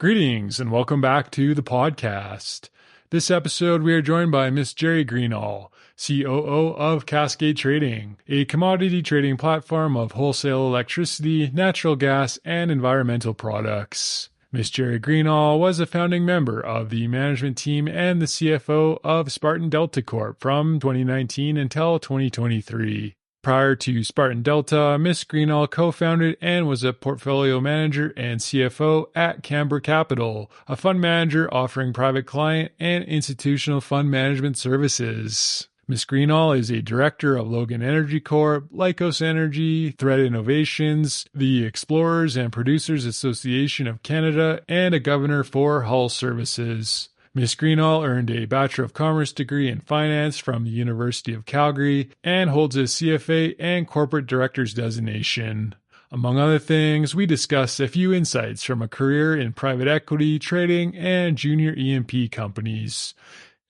Greetings and welcome back to the podcast. This episode, we are joined by Miss Geri Greenall, COO of Cascade Trading, a commodity trading platform of wholesale electricity, natural gas, and environmental products. Miss Geri Greenall was a founding member of the management team and the CFO of Spartan Delta Corp from 2019 until 2023. Prior to Spartan Delta, Ms. Greenall co-founded and was a portfolio manager and CFO at Camber Capital, a fund manager offering private client and institutional fund management services. Ms. Greenall is a director of Logan Energy Corp, Lycos Energy, Threat Innovations, the Explorers and Producers Association of Canada, and a governor for Hull Services. Ms. Greenall earned a Bachelor of Commerce degree in Finance from the University of Calgary and holds a CFA and Corporate Director's designation. Among other things, we discuss a few insights from a career in private equity, trading, and junior E&P companies.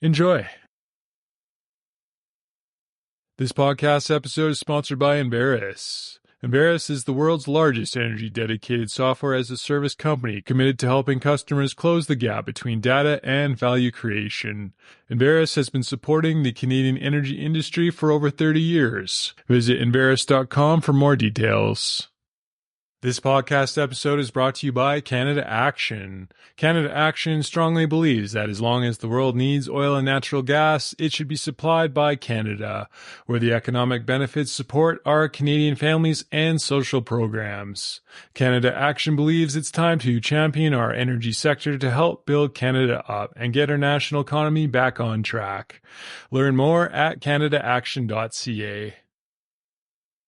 Enjoy! This podcast episode is sponsored by Enverus. Enverus is the world's largest energy-dedicated software-as-a-service company committed to helping customers close the gap between data and value creation. Enverus has been supporting the Canadian energy industry for over 30 years. Visit Enverus.com for more details. This podcast episode is brought to you by Canada Action. Canada Action strongly believes that as long as the world needs oil and natural gas, it should be supplied by Canada, where the economic benefits support our Canadian families and social programs. Canada Action believes it's time to champion our energy sector to help build Canada up and get our national economy back on track. Learn more at canadaaction.ca.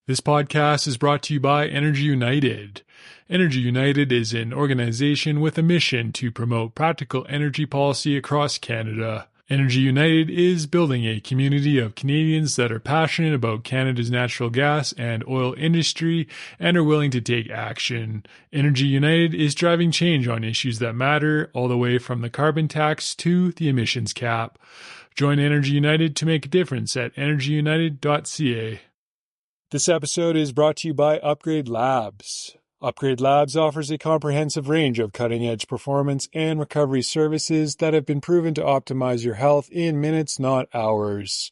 This podcast is brought to you by Energy United. Energy United is an organization with a mission to promote practical energy policy across Canada. Energy United is building a community of Canadians that are passionate about Canada's natural gas and oil industry and are willing to take action. Energy United is driving change on issues that matter, all the way from the carbon tax to the emissions cap. Join Energy United to make a difference at energyunited.ca. This episode is brought to you by Upgrade Labs. Upgrade Labs offers a comprehensive range of cutting-edge performance and recovery services that have been proven to optimize your health in minutes, not hours.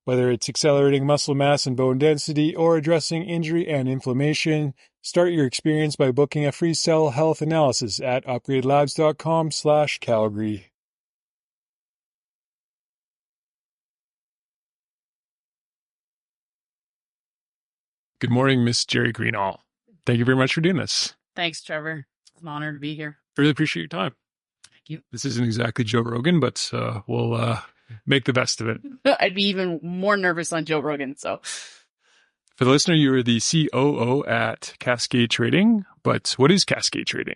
Whether it's accelerating muscle mass and bone density or addressing injury and inflammation, start your experience by booking a free cell health analysis at upgradelabs.com/Calgary. Good morning, Miss Geri Greenall. Thank you very much for doing this. Thanks, Trevor. It's an honor to be here. I really appreciate your time. Thank you. This isn't exactly Joe Rogan, but we'll make the best of it. I'd be even more nervous on Joe Rogan. So, for the listener, you are the COO at Cascade Trading, but what is Cascade Trading?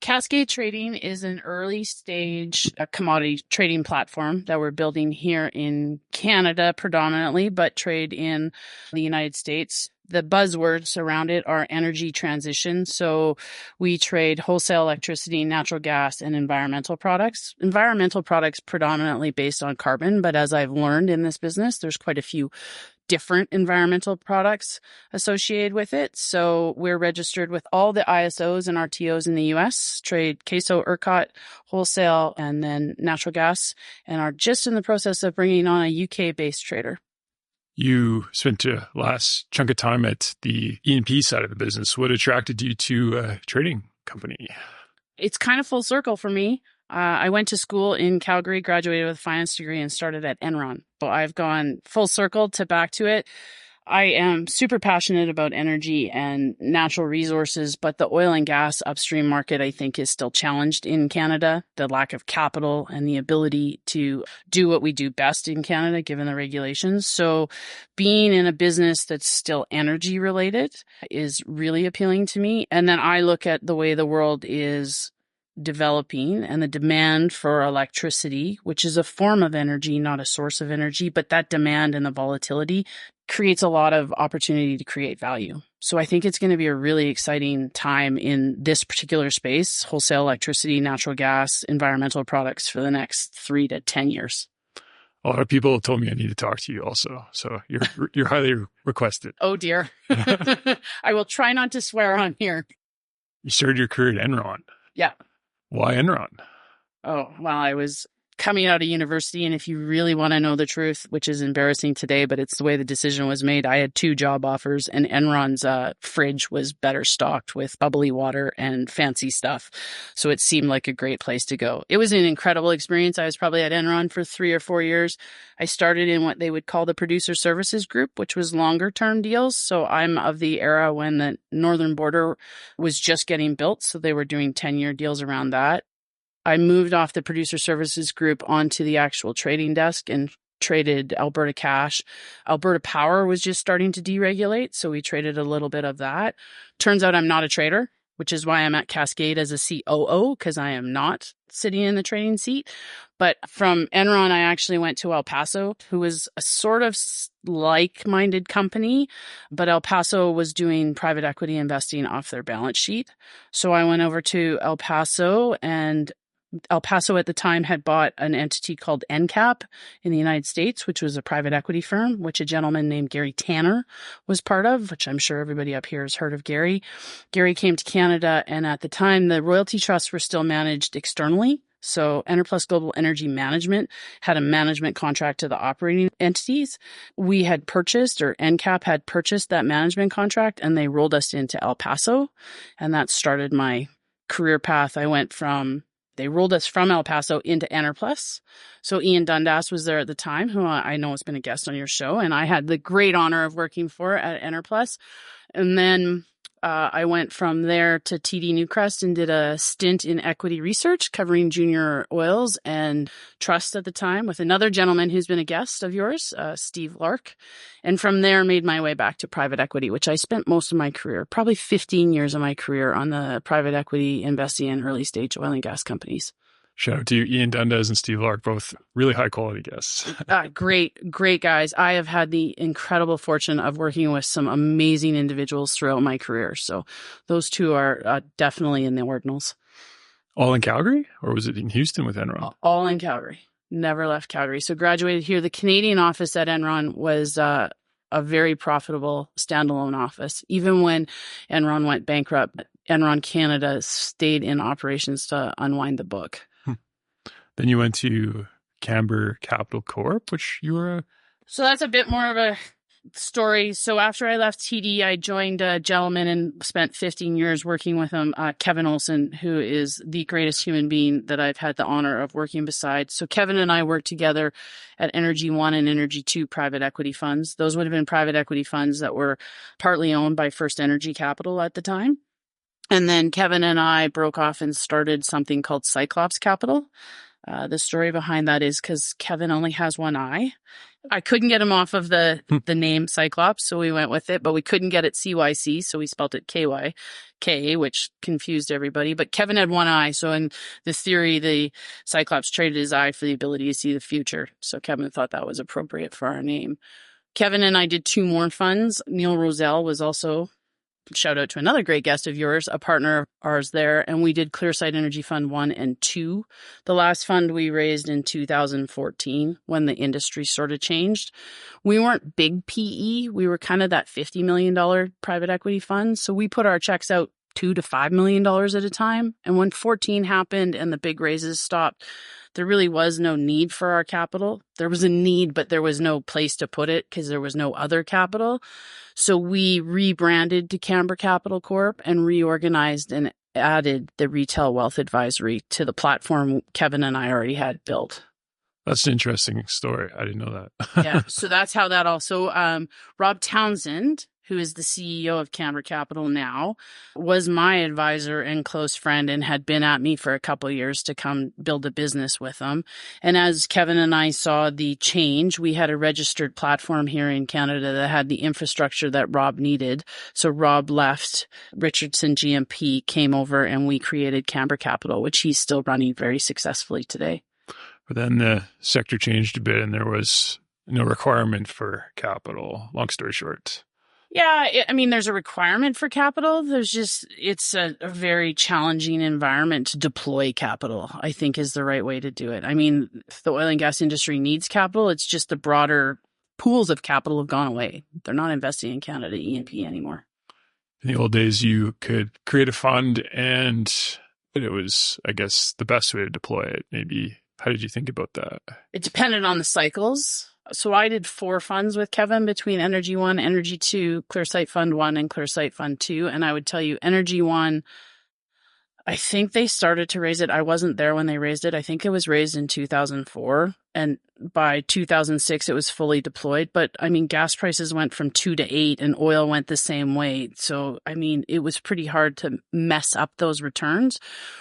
Cascade Trading is an early stage commodity trading platform that we're building here in Canada predominantly, but trade in the United States. The buzzwords around it are energy transition. So we trade wholesale electricity, natural gas, and environmental products. Environmental products predominantly based on carbon, but as I've learned in this business, there's quite a few different environmental products associated with it. So we're registered with all the ISOs and RTOs in the US, trade CAISO, ERCOT, wholesale, and then natural gas, and are just in the process of bringing on a UK-based trader. You spent a last chunk of time at the E&P side of the business. What attracted you to a trading company? It's kind of full circle for me. I went to school in Calgary, graduated with a finance degree, and started at Enron. But I've gone full circle to back to it. I am super passionate about energy and natural resources, but the oil and gas upstream market, I think, is still challenged in Canada. The lack of capital and the ability to do what we do best in Canada, given the regulations. So being in a business that's still energy related is really appealing to me. And then I look at the way the world is developing and the demand for electricity, which is a form of energy, not a source of energy, but that demand and the volatility creates a lot of opportunity to create value. So I think it's going to be a really exciting time in this particular space, wholesale electricity, natural gas, environmental products for the next 3 to 10 years. A lot of people told me I need to talk to you also. So you're highly requested. Oh dear. I will try not to swear on here. You started your career at Enron. Yeah. Why Enron? Oh, well, I was coming out of university, and if you really want to know the truth, which is embarrassing today, but it's the way the decision was made, I had 2 job offers, and Enron's fridge was better stocked with bubbly water and fancy stuff. So it seemed like a great place to go. It was an incredible experience. I was probably at Enron for 3 or 4 years. I started in what they would call the producer services group, which was longer term deals. So I'm of the era when the northern border was just getting built. So they were doing 10-year deals around that. I moved off the producer services group onto the actual trading desk and traded Alberta cash. Alberta Power was just starting to deregulate, so we traded a little bit of that. Turns out I'm not a trader, which is why I'm at Cascade as a COO, because I am not sitting in the trading seat. But from Enron, I actually went to El Paso, who was a sort of like-minded company, but El Paso was doing private equity investing off their balance sheet. So I went over to El Paso, and El Paso at the time had bought an entity called NCAP in the United States, which was a private equity firm, which a gentleman named Gary Tanner was part of, which I'm sure everybody up here has heard of Gary. Gary came to Canada, and at the time, the royalty trusts were still managed externally. So Enerplus Global Energy Management had a management contract to the operating entities. We had purchased, or NCAP had purchased that management contract, and they rolled us into El Paso, and that started my career path. They rolled us from El Paso into Enerplus. So Ian Dundas was there at the time, who I know has been a guest on your show, and I had the great honor of working for at Enerplus. And then I went from there to TD Newcrest and did a stint in equity research covering junior oils and trust at the time with another gentleman who's been a guest of yours, Steve Lark. And from there made my way back to private equity, which I spent most of my career, probably 15 years of my career on the private equity investing in early stage oil and gas companies. Shout out to you, Ian Dundas and Steve Lark, both really high quality guests. Great guys. I have had the incredible fortune of working with some amazing individuals throughout my career. So those two are definitely in the ordinals. All in Calgary, or was it in Houston with Enron? All in Calgary. Never left Calgary. So graduated here. The Canadian office at Enron was a very profitable standalone office. Even when Enron went bankrupt, Enron Canada stayed in operations to unwind the book. Then you went to Camber Capital Corp, which you were So that's a bit more of a story. So after I left TD, I joined a gentleman and spent 15 years working with him, Kevin Olson, who is the greatest human being that I've had the honor of working beside. So Kevin and I worked together at Energy One and Energy Two private equity funds. Those would have been private equity funds that were partly owned by First Energy Capital at the time. And then Kevin and I broke off and started something called Cyclops Capital. The story behind that is because Kevin only has one eye. I couldn't get him off of the name Cyclops, so we went with it, but we couldn't get it CYC, so we spelt it KYK, which confused everybody. But Kevin had one eye, so in the theory, the Cyclops traded his eye for the ability to see the future. So Kevin thought that was appropriate for our name. Kevin and I did 2 more funds. Neil Roselle was also, shout out to another great guest of yours, a partner of ours there. And we did Clearsight Energy Fund 1 and 2. The last fund we raised in 2014 when the industry sort of changed. We weren't big PE. We were kind of that $50 million private equity fund. So we put our checks out $2 to $5 million at a time. And when 14 happened and the big raises stopped, there really was no need for our capital. There was a need, but there was no place to put it because there was no other capital. So we rebranded to Camber Capital Corp and reorganized and added the retail wealth advisory to the platform Kevin and I already had built. That's an interesting story. I didn't know that. Yeah, so that's how that also, Rob Townsend, who is the CEO of Camber Capital now, was my advisor and close friend and had been at me for a couple of years to come build a business with them. And as Kevin and I saw the change, we had a registered platform here in Canada that had the infrastructure that Rob needed. So Rob left, Richardson GMP came over, and we created Camber Capital, which he's still running very successfully today. But then the sector changed a bit and there was no requirement for capital, long story short. Yeah, I mean, there's a requirement for capital. It's a very challenging environment to deploy capital, I think is the right way to do it. I mean, the oil and gas industry needs capital. It's just the broader pools of capital have gone away. They're not investing in Canada E&P anymore. In the old days, you could create a fund and it was, I guess, the best way to deploy it. Maybe. How did you think about that? It depended on the cycles. So I did 4 funds with Kevin between Energy 1, Energy 2, Clearsight Fund 1, and Clearsight Fund 2. And I would tell you, Energy 1, I think they started to raise it. I wasn't there when they raised it. I think it was raised in 2004. And by 2006, it was fully deployed. But I mean, gas prices went from 2 to 8 and oil went the same way. So, I mean, it was pretty hard to mess up those returns.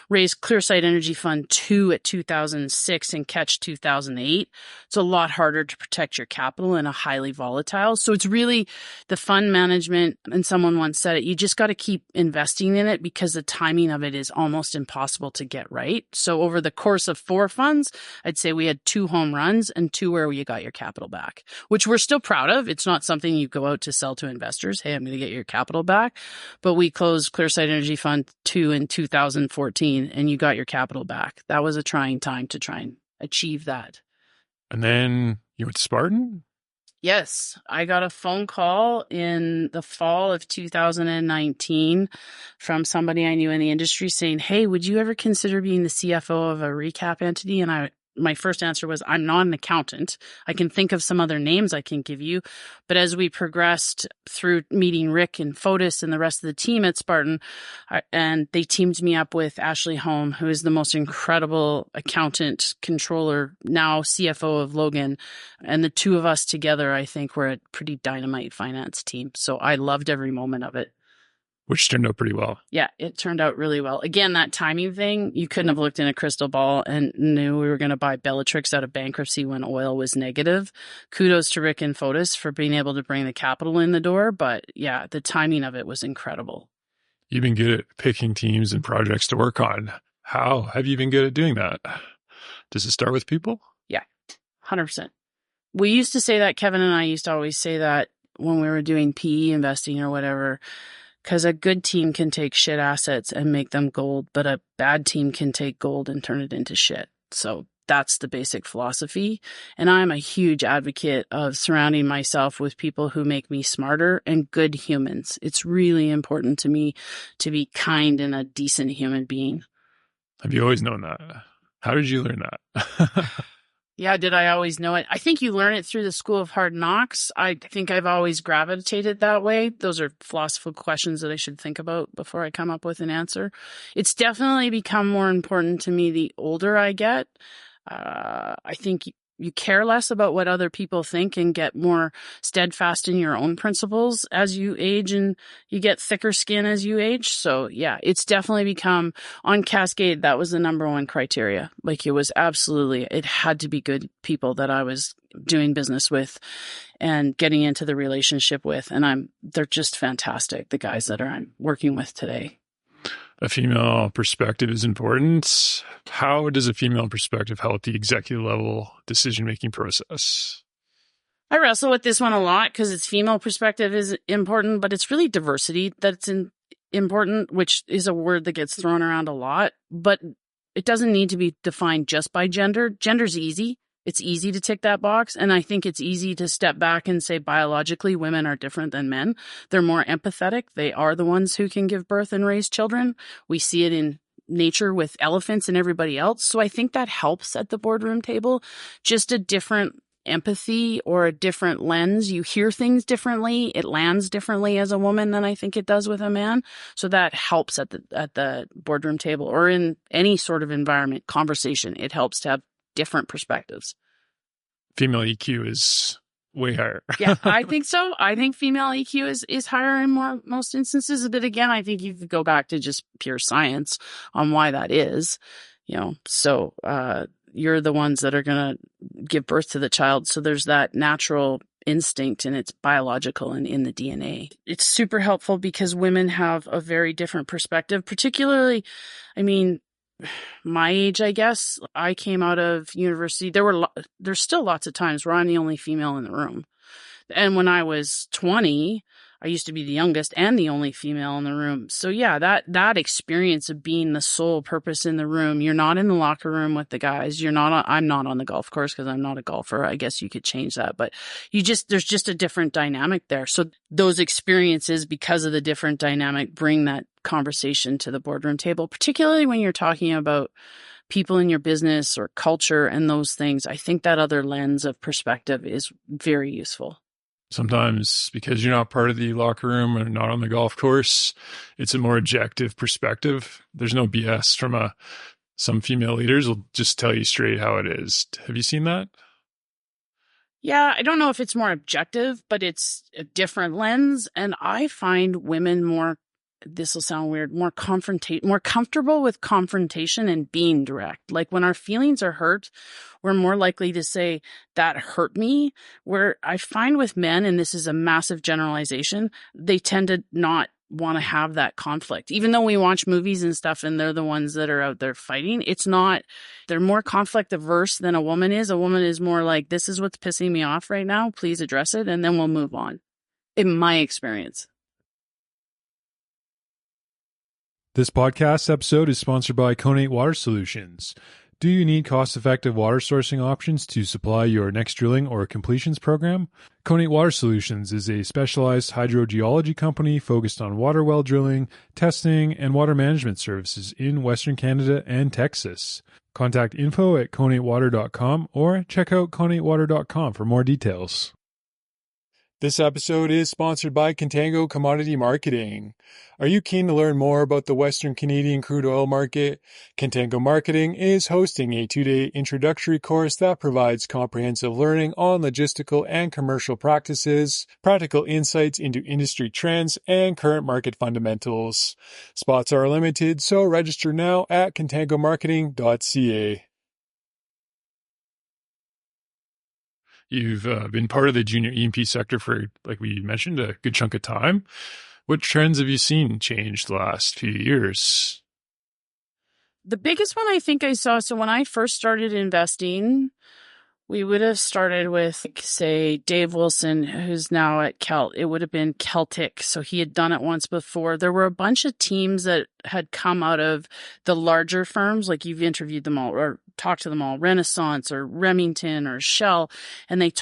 Raised Clearsight Energy Fund 2 at 2006 and catch 2008. It's a lot harder to protect your capital in a highly volatile. So it's really the fund management. And someone once said it, you just got to keep investing in it because the timing of it is almost impossible to get right. So over the course of 4 funds, I'd say we had 2 home runs and 2 where you got your capital back, which we're still proud of. It's not something you go out to sell to investors. Hey, I'm going to get your capital back. But we closed Clearsight Energy Fund 2 in 2014 and you got your capital back. That was a trying time to try and achieve that. And then you went to Spartan? Yes, I got a phone call in the fall of 2019 from somebody I knew in the industry saying, hey, would you ever consider being the CFO of a recap entity? And my first answer was, I'm not an accountant. I can think of some other names I can give you. But as we progressed through meeting Rick and Fotis and the rest of the team at Spartan, and they teamed me up with Ashley Holm, who is the most incredible accountant, controller, now CFO of Logan. And the 2 of us together, I think we're a pretty dynamite finance team. So I loved every moment of it. Which turned out pretty well. Yeah, it turned out really well. Again, that timing thing, you couldn't have looked in a crystal ball and knew we were going to buy Bellatrix out of bankruptcy when oil was negative. Kudos to Rick and Fotis for being able to bring the capital in the door. But yeah, the timing of it was incredible. You've been good at picking teams and projects to work on. How have you been good at doing that? Does it start with people? Yeah, 100%. We used to say that, Kevin and I used to always say that when we were doing PE investing or whatever. Because a good team can take shit assets and make them gold, but a bad team can take gold and turn it into shit. So that's the basic philosophy. And I'm a huge advocate of surrounding myself with people who make me smarter and good humans. It's really important to me to be kind and a decent human being. Have you always known that? How did you learn that? Yeah, did I always know it? I think you learn it through the School of Hard Knocks. I think I've always gravitated that way. Those are philosophical questions that I should think about before I come up with an answer. It's definitely become more important to me the older I get. I think you care less about what other people think and get more steadfast in your own principles as you age and you get thicker skin as you age. So yeah, it's definitely become on Cascade. That was the number 1 criteria. Like it had to be good people that I was doing business with and getting into the relationship with. And they're just fantastic. The guys that I'm working with today. A female perspective is important. How does a female perspective help the executive level decision-making process? I wrestle with this one a lot because its female perspective is important, but it's really diversity that's important, which is a word that gets thrown around a lot, but it doesn't need to be defined just by gender. Gender's easy. It's easy to tick that box. And I think it's easy to step back and say biologically women are different than men. They're more empathetic. They are the ones who can give birth and raise children. We see it in nature with elephants and everybody else. So I think that helps at the boardroom table. Just a different empathy or a different lens. You hear things differently. It lands differently as a woman than I think it does with a man. So that helps at the boardroom table or in any sort of environment, conversation. It helps to have different perspectives. Female EQ is way higher. Yeah, I think so. I think female EQ is higher in most instances. But again, I think you could go back to just pure science on why that is. So you're the ones that are going to give birth to the child. So there's that natural instinct and it's biological and in the DNA. It's super helpful because women have a very different perspective, particularly, my age, I guess. I came out of university. There's still lots of times where I'm the only female in the room. And when I was 20, I used to be the youngest and the only female in the room. So yeah, that experience of being the sole purpose in the room. You're not in the locker room with the guys. I'm not on the golf course because I'm not a golfer. I guess you could change that, but there's just a different dynamic there. So those experiences, because of the different dynamic, bring that conversation to the boardroom table, particularly when you're talking about people in your business or culture and those things. I think that other lens of perspective is very useful. Sometimes because you're not part of the locker room or not on the golf course, it's a more objective perspective. There's no BS from some female leaders will just tell you straight how it is. Have you seen that? Yeah, I don't know if it's more objective, but it's a different lens. And I find women more, this will sound weird, more comfortable with confrontation and being direct. Like when our feelings are hurt, we're more likely to say, that hurt me. Where I find with men, and this is a massive generalization, they tend to not want to have that conflict. Even though we watch movies and stuff and they're the ones that are out there fighting, they're more conflict averse than a woman is. A woman is more like, this is what's pissing me off right now. Please address it. And then we'll move on. In my experience. This podcast episode is sponsored by Conate Water Solutions. Do you need cost-effective water sourcing options to supply your next drilling or completions program? Conate Water Solutions is a specialized hydrogeology company focused on water well drilling, testing, and water management services in Western Canada and Texas. Contact info@conatewater.com or check out conatewater.com for more details. This episode is sponsored by Contango Commodity Marketing. Are you keen to learn more about the Western Canadian crude oil market? Contango Marketing is hosting a 2-day introductory course that provides comprehensive learning on logistical and commercial practices, practical insights into industry trends, and current market fundamentals. Spots are limited, so register now at contangomarketing.ca. You've been part of the junior E&P sector for, like we mentioned, a good chunk of time. What trends have you seen change the last few years? The biggest one I think I saw, so when I first started investing, we would have started with, say, Dave Wilson, who's now at Kelt. It would have been Celtic. So he had done it once before. There were a bunch of teams that had come out of the larger firms, like you've interviewed them all or talked to them all, Renaissance or Remington or Shell. And they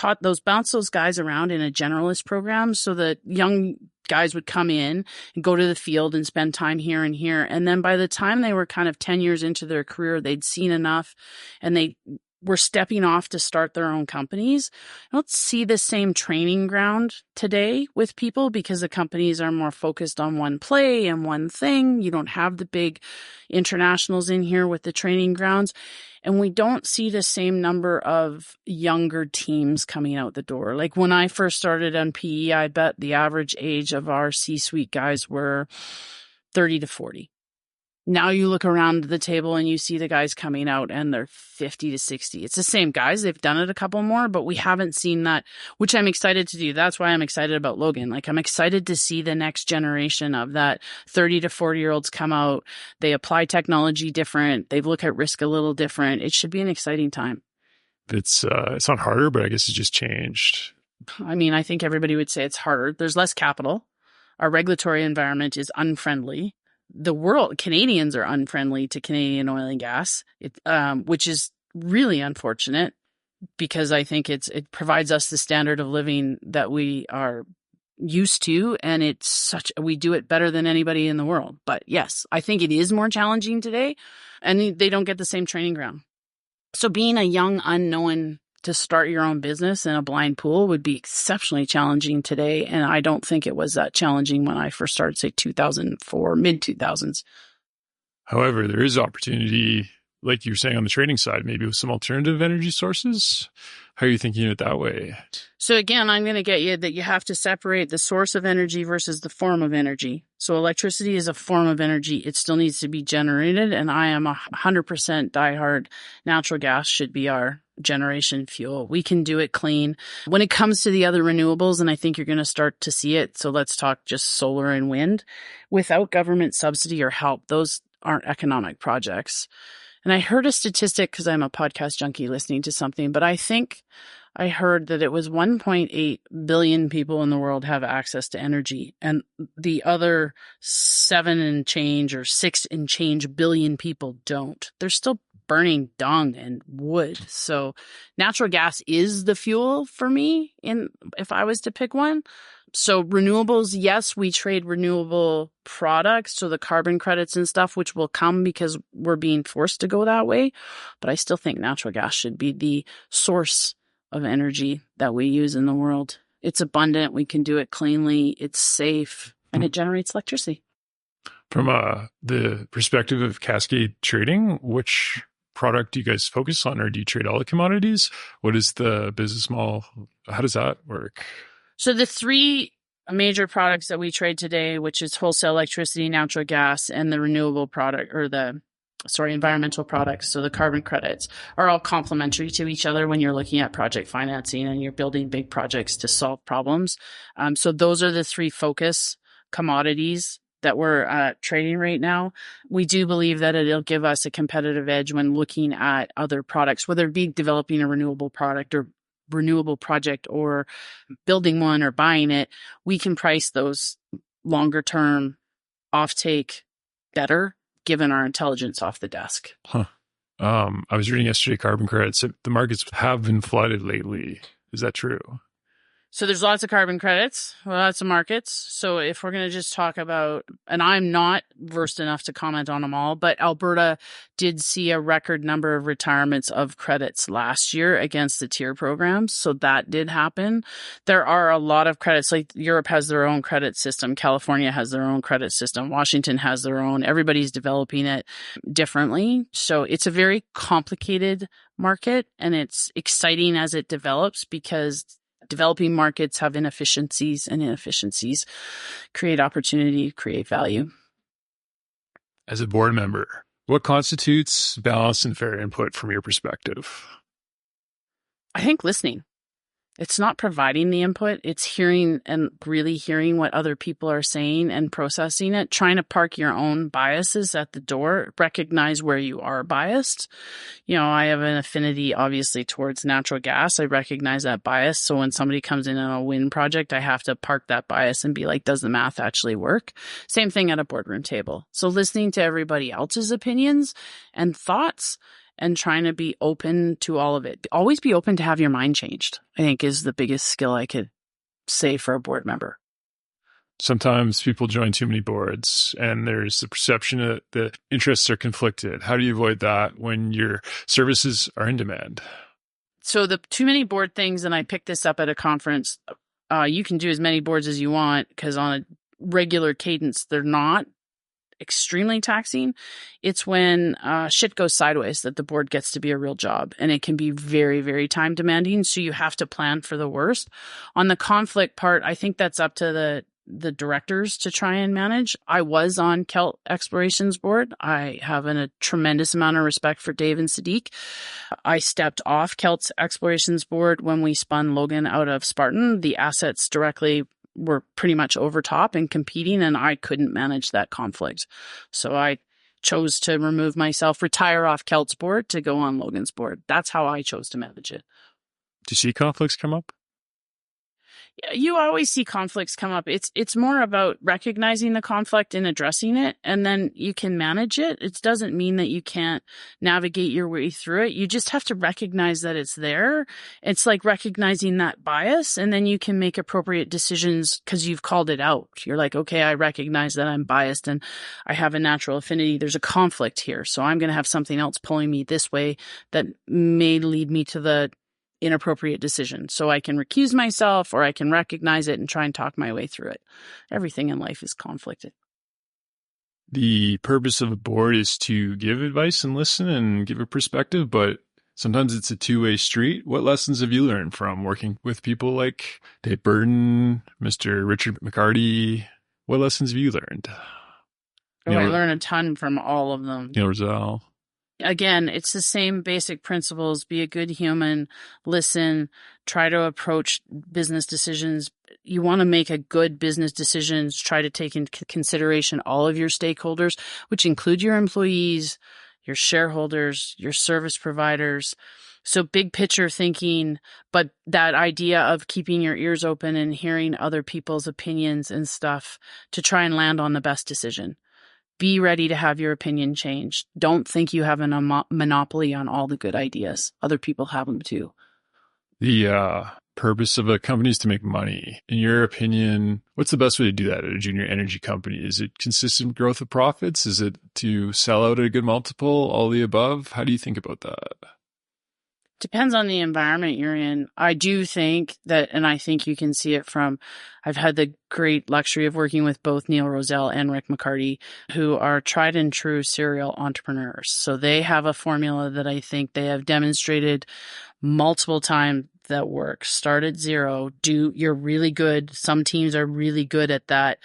bounced those guys around in a generalist program so that young guys would come in and go to the field and spend time here and here. And then by the time they were kind of 10 years into their career, they'd seen enough and they were stepping off to start their own companies. I don't see the same training ground today with people because the companies are more focused on one play and one thing. You don't have the big internationals in here with the training grounds. And we don't see the same number of younger teams coming out the door. Like when I first started on PE, I bet the average age of our C-suite guys were 30 to 40. Now you look around the table and you see the guys coming out and they're 50 to 60. It's the same guys. They've done it a couple more, but we haven't seen that, which I'm excited to do. That's why I'm excited about Logan. Like I'm excited to see the next generation of that 30 to 40-year-olds come out. They apply technology different. They look at risk a little different. It should be an exciting time. It's not harder, but I guess it's just changed. I mean, I think everybody would say it's harder. There's less capital. Our regulatory environment is unfriendly. Canadians are unfriendly to Canadian oil and gas, which is really unfortunate because I think it provides us the standard of living that we are used to. And we do it better than anybody in the world. But yes, I think it is more challenging today and they don't get the same training ground. So being a young unknown to start your own business in a blind pool would be exceptionally challenging today. And I don't think it was that challenging when I first started, say 2004, mid 2000s. However, there is opportunity, like you were saying on the trading side, maybe with some alternative energy sources. How are you thinking of it that way? So again, I'm going to get you that you have to separate the source of energy versus the form of energy. So electricity is a form of energy. It still needs to be generated. And I am 100% diehard. Natural gas should be our generation fuel. We can do it clean. When it comes to the other renewables, and I think you're going to start to see it. So let's talk just solar and wind. Without government subsidy or help, those aren't economic projects. And I heard a statistic because I'm a podcast junkie listening to something, but I think I heard that it was 1.8 billion people in the world have access to energy, and the other 7 and change or 6 and change billion people don't. They're still burning dung and wood. So natural gas is the fuel for me if I was to pick one. So renewables, yes, we trade renewable products, so the carbon credits and stuff, which will come because we're being forced to go that way. But I still think natural gas should be the source of energy that we use in the world. It's abundant. We can do it cleanly. It's safe, and it generates electricity. From the perspective of Cascade Trading, which product do you guys focus on, or do you trade all the commodities? What is the business model? How does that work? So the 3 major products that we trade today, which is wholesale electricity, natural gas, and the renewable product, or environmental products, so the carbon credits, are all complementary to each other when you're looking at project financing and you're building big projects to solve problems. So those are the 3 focus commodities that we're trading right now. We do believe that it'll give us a competitive edge when looking at other products, whether it be developing a renewable product or renewable project or building one or buying it. We can price those longer term offtake better given our intelligence off the desk. Huh. I was reading yesterday, carbon credits, the markets have been flooded lately. Is that true? So there's lots of carbon credits, lots of markets. So if we're going to just talk about, and I'm not versed enough to comment on them all, but Alberta did see a record number of retirements of credits last year against the tier programs. So that did happen. There are a lot of credits, like Europe has their own credit system. California has their own credit system. Washington has their own. Everybody's developing it differently. So it's a very complicated market, and it's exciting as it develops because developing markets have inefficiencies, and inefficiencies create opportunity, create value. As a board member, what constitutes balanced and fair input from your perspective? I think listening. It's not providing the input. It's hearing and really hearing what other people are saying and processing it, trying to park your own biases at the door, recognize where you are biased. I have an affinity, obviously, towards natural gas. I recognize that bias. So when somebody comes in on a wind project, I have to park that bias and be like, does the math actually work? Same thing at a boardroom table. So listening to everybody else's opinions and thoughts, and trying to be open to all of it. Always be open to have your mind changed, I think, is the biggest skill I could say for a board member. Sometimes people join too many boards and there's the perception that the interests are conflicted. How do you avoid that when your services are in demand? So the too many board things, and I picked this up at a conference, you can do as many boards as you want because on a regular cadence, they're not extremely taxing. It's when shit goes sideways that the board gets to be a real job, and it can be very, very time demanding. So you have to plan for the worst. On the conflict part, I think that's up to the directors to try and manage. I was on Kelt Exploration's board. I have a tremendous amount of respect for Dave and Sadiq. I stepped off Kelt's Exploration's board when we spun Logan out of Spartan. The assets directly were pretty much over top and competing, and I couldn't manage that conflict. So I chose to remove myself, retire off Kelt's board to go on Logan's board. That's how I chose to manage it. Do you see conflicts come up? You always see conflicts come up. It's more about recognizing the conflict and addressing it, and then you can manage it. It doesn't mean that you can't navigate your way through it. You just have to recognize that it's there. It's like recognizing that bias, and then you can make appropriate decisions because you've called it out. You're like, okay, I recognize that I'm biased and I have a natural affinity. There's a conflict here, so I'm going to have something else pulling me this way that may lead me to the inappropriate decision. So I can recuse myself, or I can recognize it and try and talk my way through it. Everything in life is conflicted. The purpose of a board is to give advice and listen and give a perspective, but sometimes it's a two-way street. What lessons have you learned from working with people like Dave Burton, Mr. Richard McCarty? What lessons have you learned? I learned a ton from all of them. Neil Rizal. Again, it's the same basic principles. Be a good human, listen, try to approach business decisions. You want to make a good business decisions, try to take into consideration all of your stakeholders, which include your employees, your shareholders, your service providers. So big picture thinking, but that idea of keeping your ears open and hearing other people's opinions and stuff to try and land on the best decision. Be ready to have your opinion changed. Don't think you have a monopoly on all the good ideas. Other people have them too. The purpose of a company is to make money. In your opinion, what's the best way to do that at a junior energy company? Is it consistent growth of profits? Is it to sell out at a good multiple? All the above? How do you think about that? Depends on the environment you're in. I do think that, and I think you can see it from, I've had the great luxury of working with both Neil Roselle and Rick McCarty, who are tried and true serial entrepreneurs. So they have a formula that I think they have demonstrated multiple times that works. Start at zero. You're really good. Some teams are really good at that.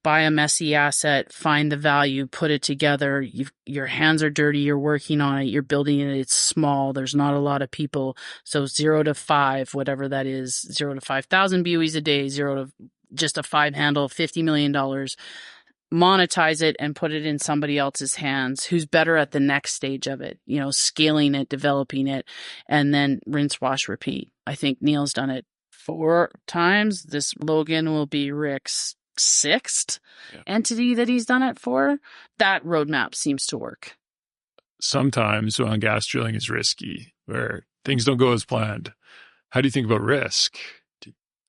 Buy a messy asset, find the value, put it together. Your hands are dirty. You're working on it. You're building it. It's small. There's not a lot of people. So 0 to 5, whatever that is, 0 to 5,000 BOEs a day, 0 to just a 5 handle, $50 million. Monetize it and put it in somebody else's hands who's better at the next stage of it, scaling it, developing it, and then rinse, wash, repeat. I think Neil's done it 4 times. This Logan will be Rick's 6th entity that he's done it for. That roadmap seems to work. Sometimes oil and gas drilling is risky, where things don't go as planned. How do you think about risk?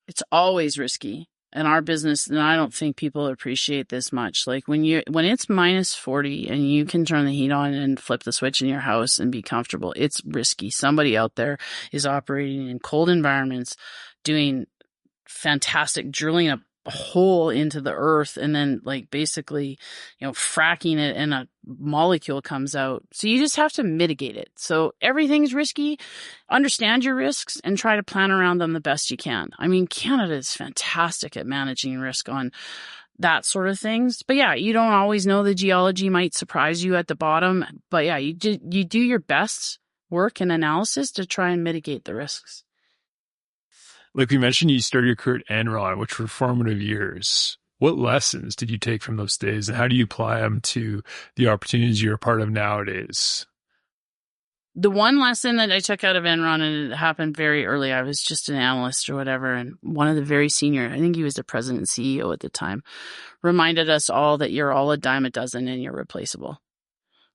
It's always risky. In our business, and I don't think people appreciate this much. Like when it's minus 40 and you can turn the heat on and flip the switch in your house and be comfortable, it's risky. Somebody out there is operating in cold environments, doing fantastic drilling a hole into the earth and then basically, fracking it and a molecule comes out. So you just have to mitigate it. So everything's risky. Understand your risks and try to plan around them the best you can. I mean, Canada is fantastic at managing risk on that sort of things. But yeah, you don't always know. The geology might surprise you at the bottom. But yeah, you do your best work and analysis to try and mitigate the risks. Like we mentioned, you started your career at Enron, which were formative years. What lessons did you take from those days, and how do you apply them to the opportunities you're a part of nowadays? The one lesson that I took out of Enron, and it happened very early, I was just an analyst or whatever, and one of the very senior, I think he was the president and CEO at the time, reminded us all that you're all a dime a dozen and you're replaceable.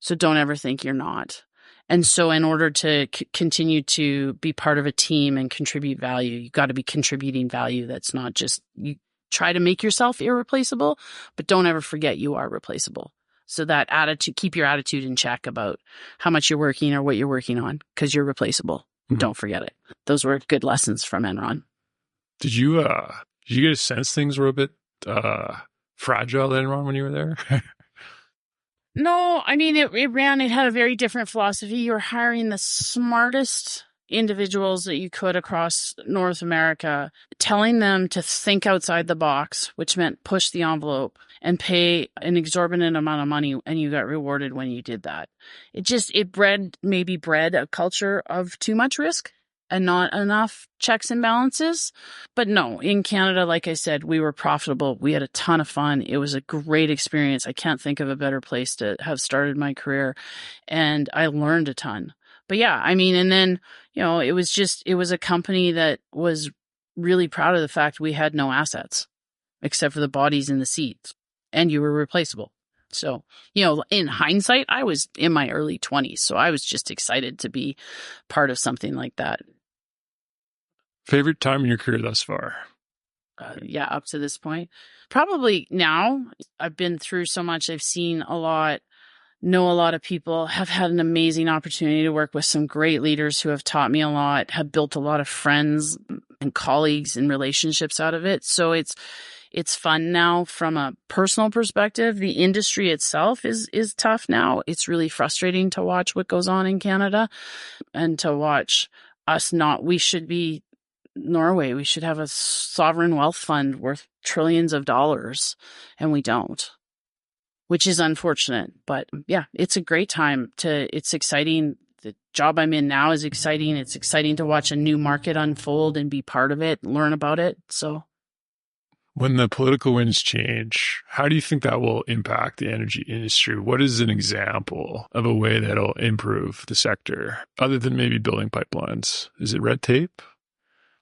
So don't ever think you're not. And so in order to continue to be part of a team and contribute value, you got to be contributing value. That's not just, you try to make yourself irreplaceable, but don't ever forget you are replaceable. So that attitude, keep your attitude in check about how much you're working or what you're working on, because you're replaceable. Mm-hmm. Don't forget it. Those were good lessons from Enron. Did you get a sense things were a bit fragile at Enron when you were there? No, I mean, it had a very different philosophy. You were hiring the smartest individuals that you could across North America, telling them to think outside the box, which meant push the envelope and pay an exorbitant amount of money, and you got rewarded when you did that. It bred a culture of too much risk and not enough checks and balances. But no, in Canada, like I said, we were profitable. We had a ton of fun. It was a great experience. I can't think of a better place to have started my career. And I learned a ton. But yeah, I mean, and then, it was a company that was really proud of the fact we had no assets except for the bodies in the seats, and you were replaceable. So, in hindsight, I was in my early 20s, so I was just excited to be part of something like that. Favorite time in your career thus far? Up to this point. Probably now. I've been through so much. I've seen a lot, know a lot of people, have had an amazing opportunity to work with some great leaders who have taught me a lot, have built a lot of friends and colleagues and relationships out of it. So it's fun now from a personal perspective. The industry itself is tough now. It's really frustrating to watch what goes on in Canada and to watch us we should be Norway. We should have a sovereign wealth fund worth trillions of dollars, and we don't, which is unfortunate. But yeah, it's a great time it's exciting. The job I'm in now is exciting. It's exciting to watch a new market unfold and be part of it, learn about it. So. When the political winds change, how do you think that will impact the energy industry? What is an example of a way that'll improve the sector, other than maybe building pipelines? Is it red tape?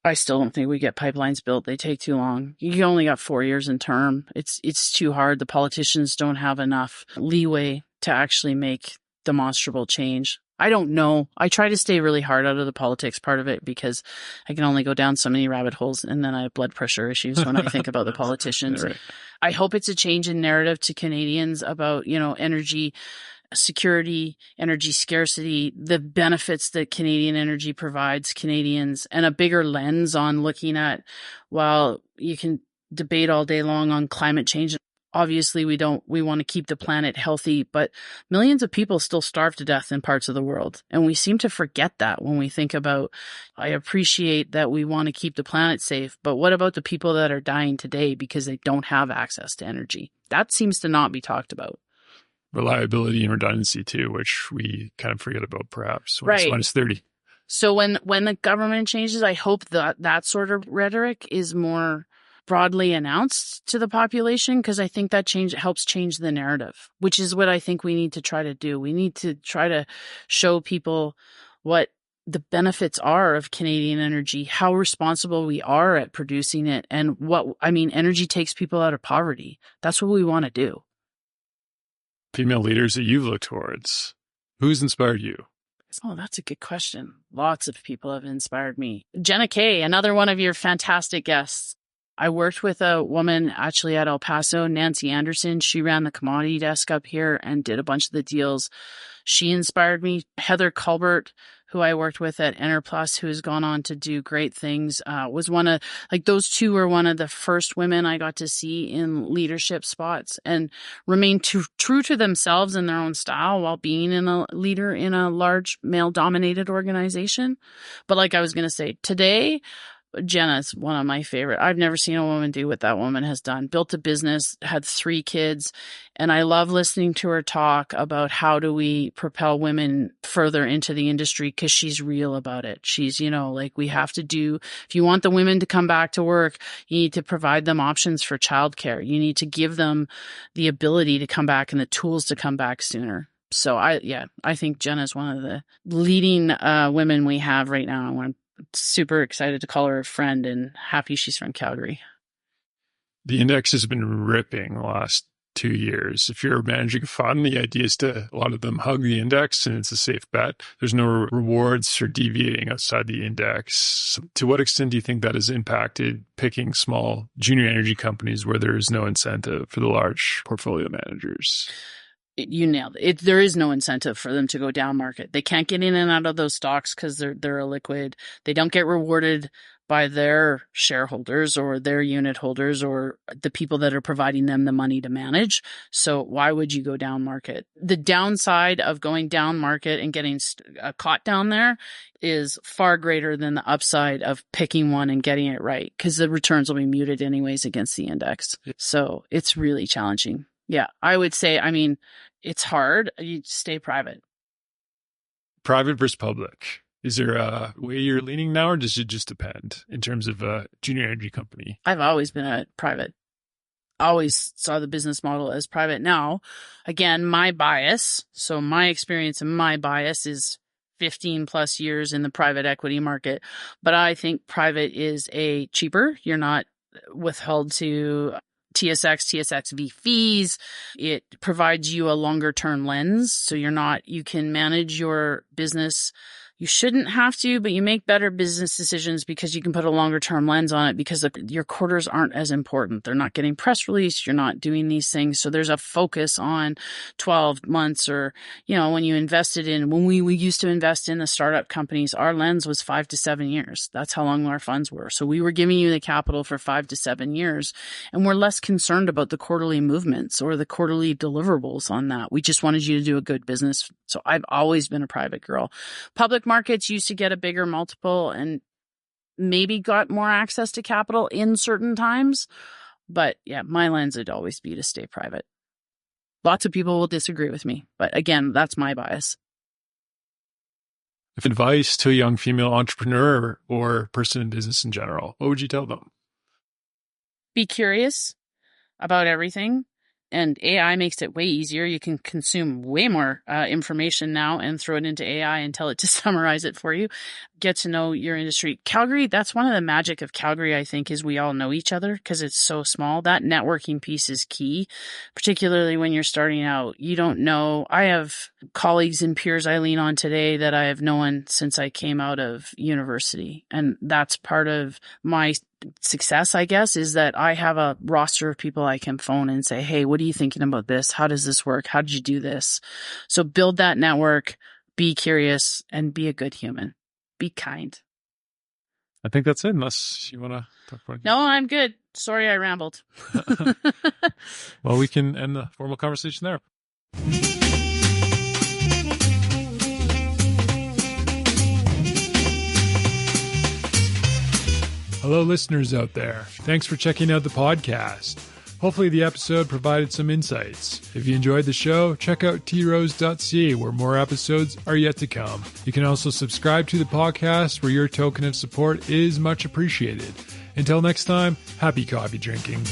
I still don't think we get pipelines built. They take too long. You only got 4 years in term. It's too hard. The politicians don't have enough leeway to actually make demonstrable change. I don't know. I try to stay really hard out of the politics part of it because I can only go down so many rabbit holes, and then I have blood pressure issues when I think about the politicians. Right. I hope it's a change in narrative to Canadians about, energy security, energy scarcity, the benefits that Canadian energy provides Canadians, and a bigger lens on looking at, while you can debate all day long on climate change. Obviously, we want to keep the planet healthy, but millions of people still starve to death in parts of the world. And we seem to forget that when we think about, I appreciate that we want to keep the planet safe, but what about the people that are dying today because they don't have access to energy? That seems to not be talked about. Reliability and redundancy too, which we kind of forget about perhaps when it's Right. -30. So when the government changes, I hope that sort of rhetoric is more broadly announced to the population, because I think that helps change the narrative, which is what I think we need to try to do. We need to try to show people what the benefits are of Canadian energy, how responsible we are at producing it, and energy takes people out of poverty. That's what we want to do. Female leaders that you've looked towards, who's inspired you? Oh, that's a good question. Lots of people have inspired me. Jenna Kay, another one of your fantastic guests. I worked with a woman actually at El Paso, Nancy Anderson. She ran the commodity desk up here and did a bunch of the deals. She inspired me. Heather Culbert, who I worked with at Enerplus, who has gone on to do great things, was one of, those two were one of the first women I got to see in leadership spots and remain true to themselves and their own style while being a leader in a large male-dominated organization. But like I was going to say, today, Jenna's one of my favorite. I've never seen a woman do what that woman has done. Built a business, had 3 kids, and I love listening to her talk about how do we propel women further into the industry, because she's real about it. She's, we have to do, if you want the women to come back to work, you need to provide them options for childcare. You need to give them the ability to come back and the tools to come back sooner. So I think Jenna's one of the leading women we have right now. I'm super excited to call her a friend and happy she's from Calgary. The index has been ripping the last 2 years. If you're managing a fund, the idea is to, a lot of them hug the index and it's a safe bet. There's no rewards for deviating outside the index. To what extent do you think that has impacted picking small junior energy companies where there is no incentive for the large portfolio managers? You nailed it. There is no incentive for them to go down market. They can't get in and out of those stocks because they're illiquid. They don't get rewarded by their shareholders or their unit holders or the people that are providing them the money to manage. So why would you go down market? The downside of going down market and getting caught down there is far greater than the upside of picking one and getting it right, because the returns will be muted anyways against the index. So it's really challenging. Yeah, I would say, it's hard. You stay private. Private versus public. Is there a way you're leaning now, or does it just depend in terms of a junior energy company? I've always been a private. Always saw the business model as private. Now, again, my bias, so my experience and my bias is 15 plus years in the private equity market. But I think private is cheaper. You're not withheld to TSXV fees. It provides you a longer term lens. So you can manage your business. You shouldn't have to, but you make better business decisions because you can put a longer term lens on it, because your quarters aren't as important. They're not getting press released. You're not doing these things. So there's a focus on 12 months or, when we used to invest in the startup companies, our lens was 5 to 7 years. That's how long our funds were. So we were giving you the capital for 5 to 7 years, and we're less concerned about the quarterly movements or the quarterly deliverables on that. We just wanted you to do a good business. So I've always been a private girl. Public markets used to get a bigger multiple and maybe got more access to capital in certain times. But yeah, my lens would always be to stay private. Lots of people will disagree with me, but again, that's my bias. If advice to a young female entrepreneur or person in business in general, what would you tell them? Be curious about everything. And AI makes it way easier. You can consume way more information now and throw it into AI and tell it to summarize it for you. Get to know your industry. Calgary, that's one of the magic of Calgary, I think, is we all know each other because it's so small. That networking piece is key, particularly when you're starting out. You don't know. I have colleagues and peers I lean on today that I have known since I came out of university. And that's part of my success, I guess, is that I have a roster of people I can phone and say, hey, what are you thinking about this? How does this work? How did you do this? So build that network, be curious, and be a good human. Be kind. I think that's it, unless you want to talk about it. No, I'm good. Sorry I rambled. Well, we can end the formal conversation there. Hello, listeners out there. Thanks for checking out the podcast. Hopefully the episode provided some insights. If you enjoyed the show, check out trose.ca where more episodes are yet to come. You can also subscribe to the podcast where your token of support is much appreciated. Until next time, happy coffee drinking.